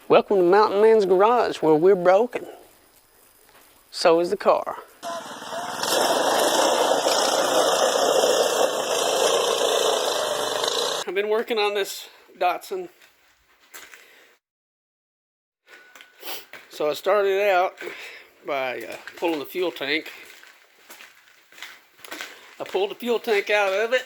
Welcome to Mountain Man's Garage, where we're broken. So is the car. I've been working on this Datsun. So I started out by pulling the fuel tank. I pulled the fuel tank out of it.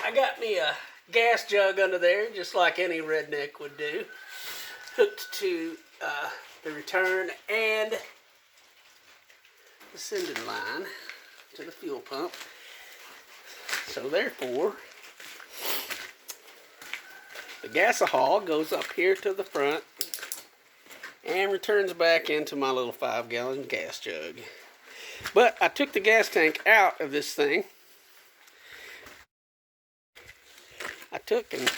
I got me a gas jug under there, just like any redneck would do. Hooked to the return and the sending line to the fuel pump. So therefore, the gasohol goes up here to the front and returns back into my little 5-gallon gas jug. But I took the gas tank out of this thing. I took and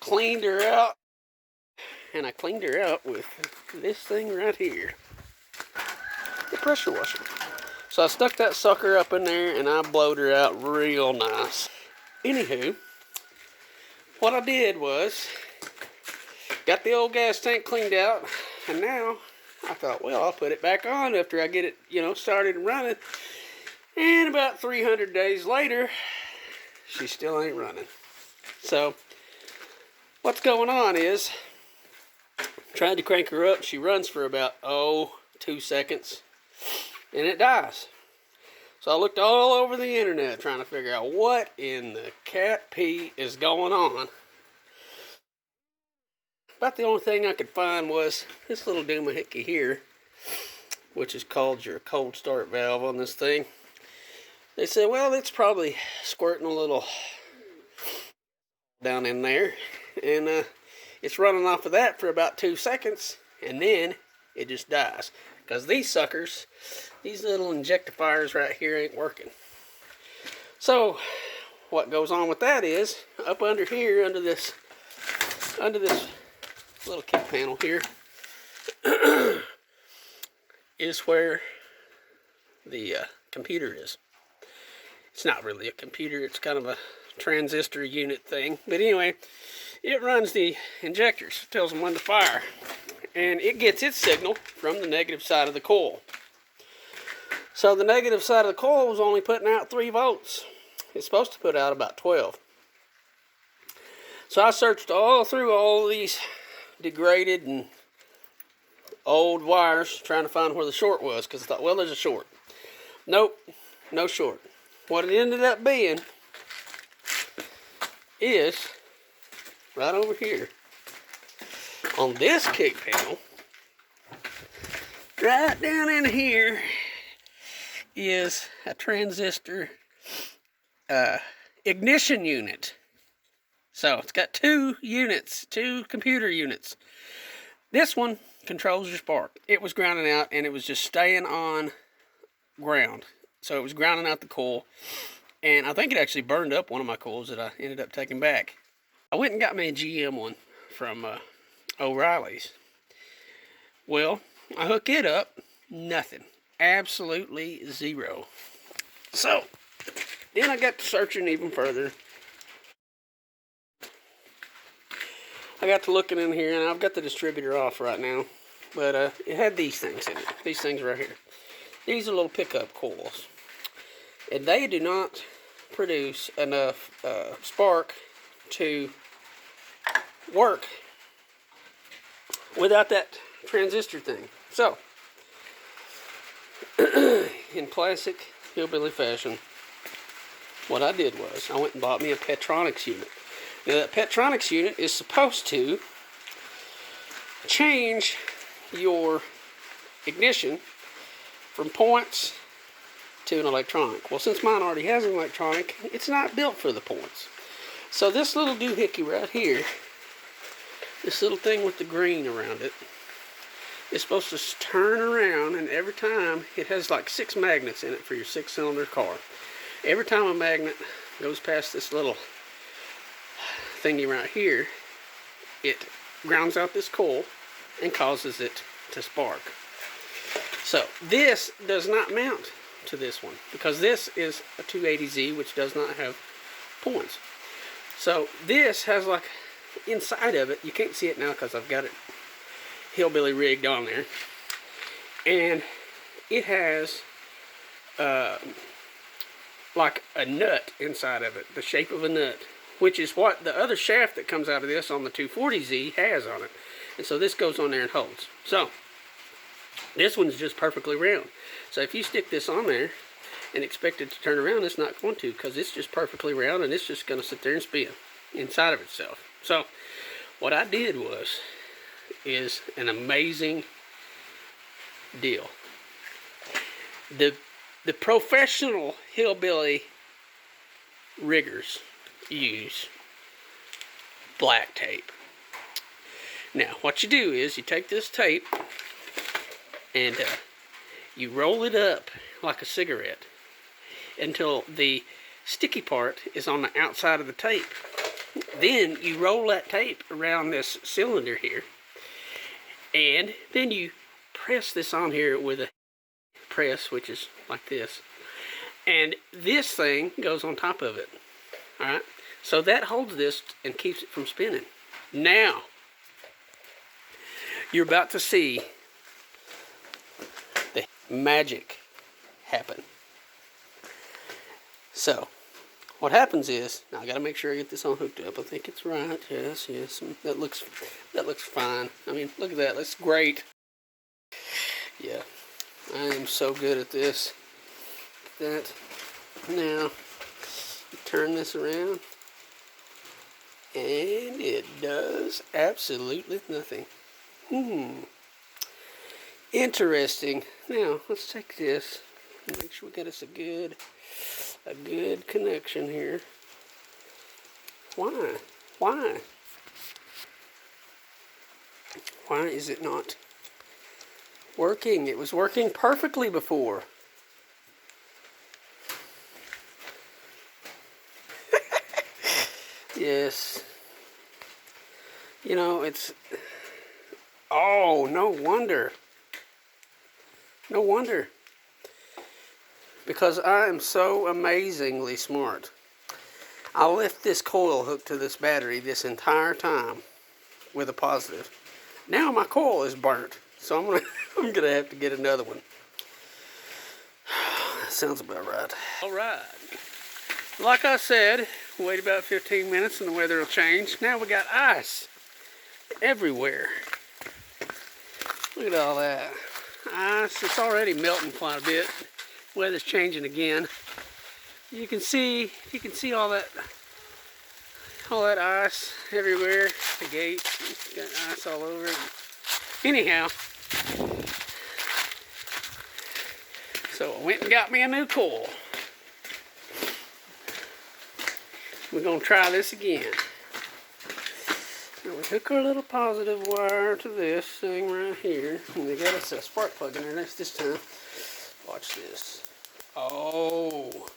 cleaned her out, and I cleaned her out with this thing right here, the pressure washer. So I stuck that sucker up in there and I blowed her out real nice. Anywho, what I did was got the old gas tank cleaned out, and now I thought, well, I'll put it back on after I get it, started running. And about 300 days later, she still ain't running. So, what's going on is, tried to crank her up. She runs for about, 2 seconds. And it dies. So I looked all over the internet trying to figure out what in the cat pee is going on. About the only thing I could find was this little doohickey here, which is called your cold start valve on this thing. They said, well, it's probably squirting a little down in there, and it's running off of that for about 2 seconds, and then it just dies. Because these suckers, these little injectifiers right here ain't working. So, what goes on with that is, up under here, under this little kick panel here, is where the computer is. It's not really a computer, it's kind of a transistor unit thing. But anyway, it runs the injectors, tells them when to fire. And it gets its signal from the negative side of the coil. So the negative side of the coil was only putting out 3 volts. It's supposed to put out about 12. So I searched all through all these degraded and old wires trying to find where the short was, because I thought, well, there's a short. Nope, no short. What it ended up being is right over here on this kick panel. Right down in here is a transistor ignition unit. So it's got 2 units, 2 computer units. This one controls your spark. It was grounding out and it was just staying on ground. So it was grounding out the coil, and I think it actually burned up one of my coils that I ended up taking back. I went and got me a GM one from O'Reilly's. Well, I hook it up, nothing. Absolutely zero. So, then I got to searching even further. I got to looking in here, and I've got the distributor off right now. But it had these things in it. These things right here. These are little pickup coils. And they do not produce enough spark to work without that transistor thing. So, in classic hillbilly fashion, what I did was I went and bought me a Petronix unit. Now that Petronix unit is supposed to change your ignition from points to an electronic. Well, since mine already has an electronic, it's not built for the points. So this little doohickey right here, this little thing with the green around it, is supposed to turn around, and every time, it has like 6 magnets in it for your 6-cylinder car. Every time a magnet goes past this little thingy right here, it grounds out this coil and causes it to spark. So this does not mount to this one, because this is a 280Z, which does not have points. So this has like inside of it, you can't see it now because I've got it hillbilly rigged on there, and it has like a nut inside of it, the shape of a nut, which is what the other shaft that comes out of this on the 240Z has on it. And so this goes on there and holds. So this one's just perfectly round. So if you stick this on there and expect it to turn around, it's not going to, because it's just perfectly round and it's just going to sit there and spin inside of itself. So what I did is an amazing deal. The professional hillbilly riggers use black tape. Now, what you do is you take this tape and you roll it up like a cigarette until the sticky part is on the outside of the tape. Then you roll that tape around this cylinder here, and then you press this on here with a press, which is like this, and this thing goes on top of it. Alright, so that holds this and keeps it from spinning. Now you're about to see the magic happen. So what happens is, now I gotta make sure I get this all hooked up. I think it's right. Yes, that looks fine. I mean, look at that, that's great. Yeah, I am so good at this. That now turn this around and it does absolutely nothing. Interesting. Now let's take this and make sure we get us a good connection here. Why is it not working? It was working perfectly before. Yes. You know, it's... Oh, no wonder. No wonder. Because I am so amazingly smart. I left this coil hooked to this battery this entire time with a positive. Now my coil is burnt, so I'm gonna have to get another one. Sounds about right. All right. Like I said, wait about 15 minutes and the weather will change. Now we got ice everywhere. Look at all that ice. It's already melting quite a bit. Weather's changing again. You can see all that ice everywhere. The gate got ice all over it. Anyhow, so I went and got me a new coil. We're gonna try this again. Now we hook our little positive wire to this thing right here, and they got us a spark plug in there this time. Watch this. Oh,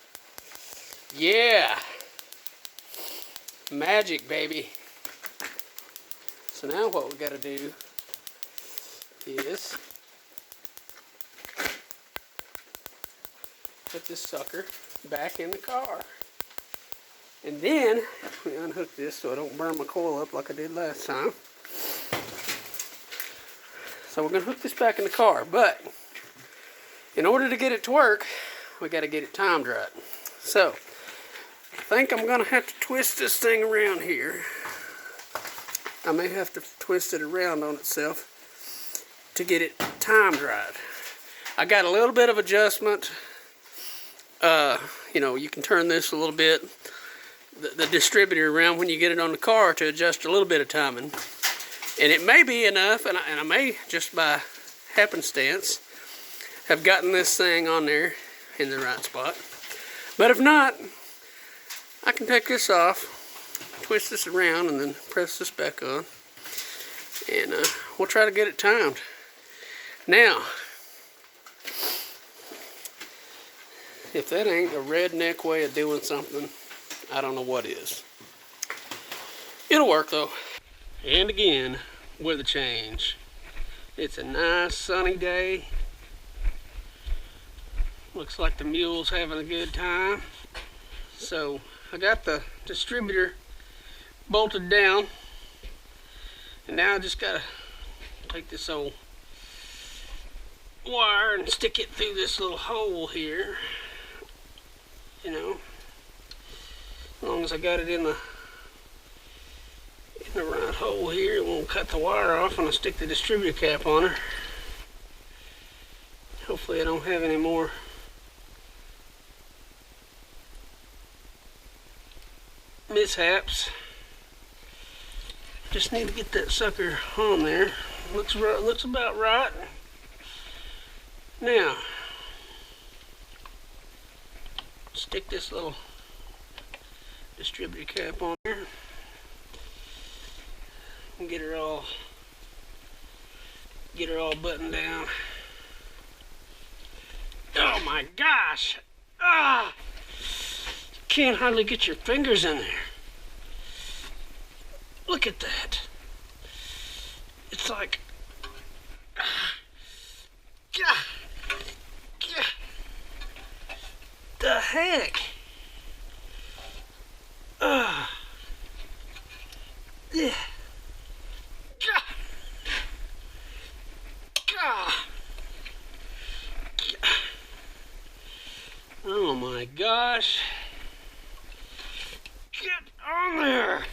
yeah. Magic, baby. So now what we got to do is put this sucker back in the car. And then we unhook this so I don't burn my coil up like I did last time. So we're going to hook this back in the car, but in order to get it to work, we got to get it timed right. So I think I'm going to have to twist this thing around here. I may have to twist it around on itself to get it timed right. I got a little bit of adjustment. You know, you can turn this a little bit, the distributor around when you get it on the car to adjust a little bit of timing. And it may be enough, and I may just by happenstance have gotten this thing on there in the right spot. But if not, I can take this off, twist this around, and then press this back on. And we'll try to get it timed. Now, if that ain't a redneck way of doing something, I don't know what is. It'll work though. And again, with a change. It's a nice sunny day. Looks like the mule's having a good time. So I got the distributor bolted down. And now I just gotta take this old wire and stick it through this little hole here. You know, as long as I got it in the right hole here, it won't cut the wire off when I stick the distributor cap on her. Hopefully I don't have any more mishaps. Just need to get that sucker on there. Looks about right. Now, stick this little distributor cap on there and get her all buttoned down. Oh my gosh! Ah! You can't hardly get your fingers in there. Look at that. It's like, the heck? Yeah. Oh my gosh. Get on there.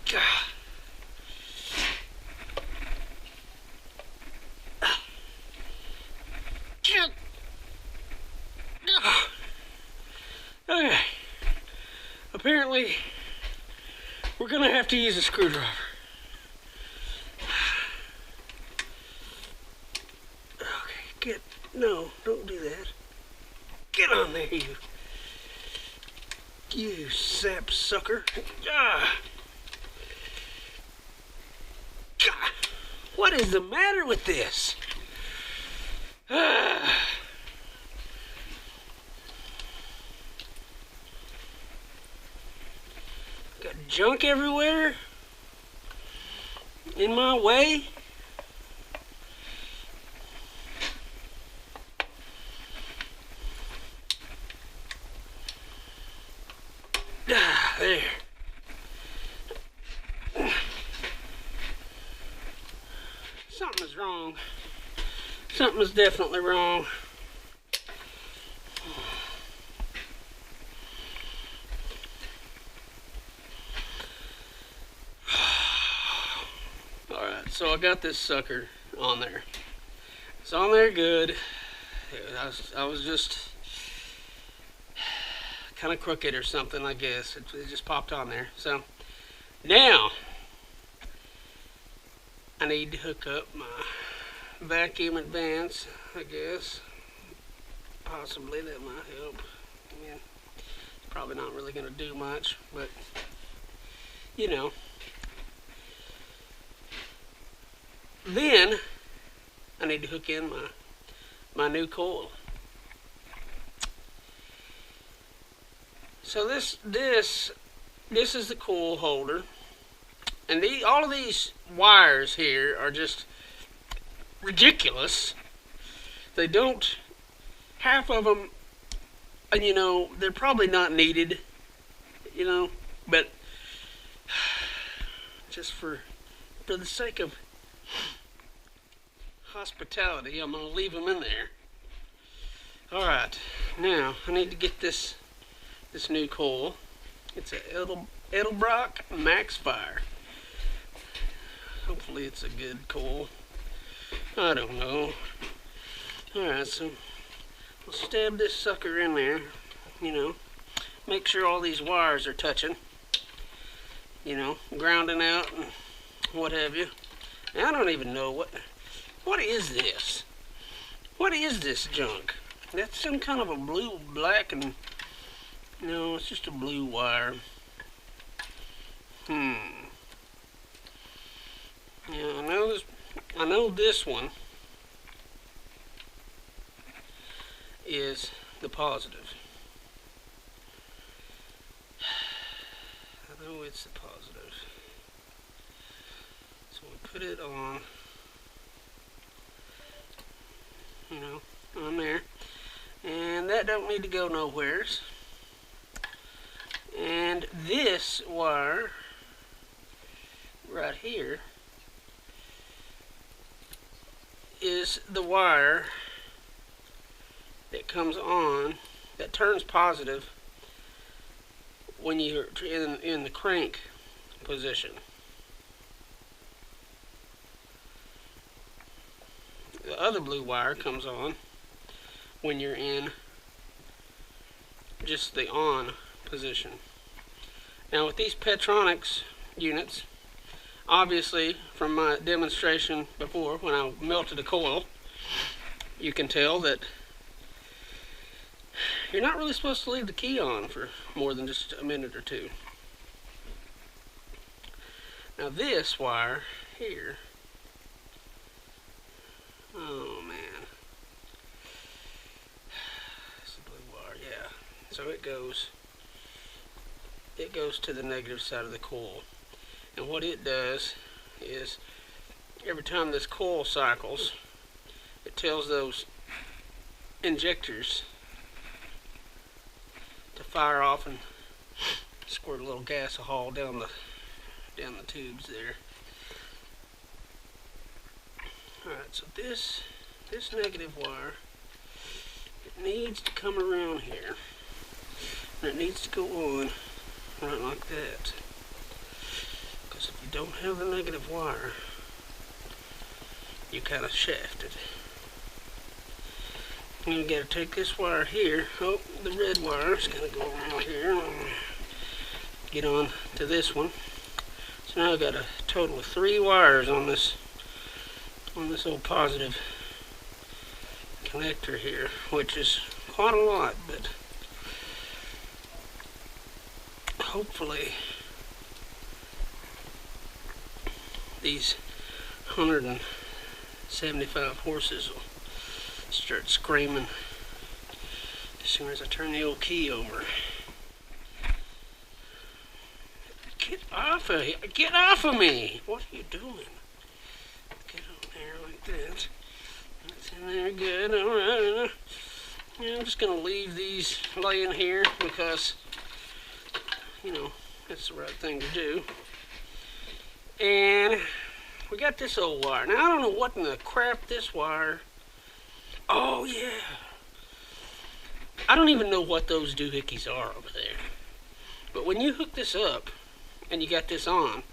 Get. Okay. Apparently, we're gonna have to use a screwdriver. Okay, no, don't do that. Get on there, you sap sucker. What is the matter with this? Got junk everywhere in my way. There. Something is wrong. Something is definitely wrong. Alright, so I got this sucker on there. It's on there good. I was just kind of crooked or something, I guess. It just popped on there. So now I need to hook up my vacuum advance, I guess. Possibly that might help. I mean, it's probably not really going to do much, but you know. Then I need to hook in my new coil. So this is the coil holder, and all of these wires here are just ridiculous. They don't, half of them, you know, they're probably not needed, you know, but just for the sake of hospitality, I'm going to leave them in there. Alright, now I need to get this new coil. It's a Edelbrock Max Fire. Hopefully it's a good coil. I don't know. Alright, so I'll stab this sucker in there, you know, make sure all these wires are touching, you know, grounding out and what have you. Now, I don't even know what is this? What is this junk? That's some kind of a blue, black, and no, it's just a blue wire. Yeah, I know this one is the positive. I know it's the positive. So we put it on, you know, on there. And that don't need to go nowheres. And this wire right here is the wire that comes on, that turns positive when you're in the crank position. The other blue wire comes on when you're in just the on position. Now with these Petronics units, obviously from my demonstration before when I melted a coil, you can tell that you're not really supposed to leave the key on for more than just a minute or two. Now this wire here, oh man, it's a blue wire, yeah. So it goes to the negative side of the coil. And what it does is every time this coil cycles, it tells those injectors to fire off and squirt a little gasohol down the tubes there. Alright, so this negative wire, it needs to come around here. And it needs to go on right like that. Because if you don't have the negative wire, you kind of shafted. You got to take this wire here. Oh, the red wire is going to go around here. Get on to this one. So now I've got a total of 3 wires on this old positive connector here, which is quite a lot, but hopefully these 175 horses will start screaming as soon as I turn the old key over. Get off of here! Get off of me! What are you doing? Get on there like that. That's in there good. Alright. Yeah, I'm just going to leave these laying here because, you know, that's the right thing to do. And we got this old wire. Now, I don't know what in the crap this wire... Oh, yeah. I don't even know what those doohickeys are over there. But when you hook this up and you got this on,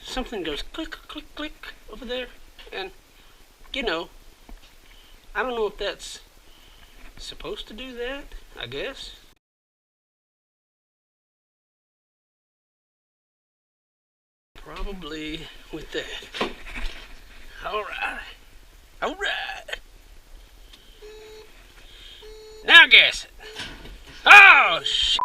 something goes click, click, click over there. And, you know, I don't know if that's supposed to do that, I guess. Probably with that. Alright. Alright. Now guess it. Oh, shit.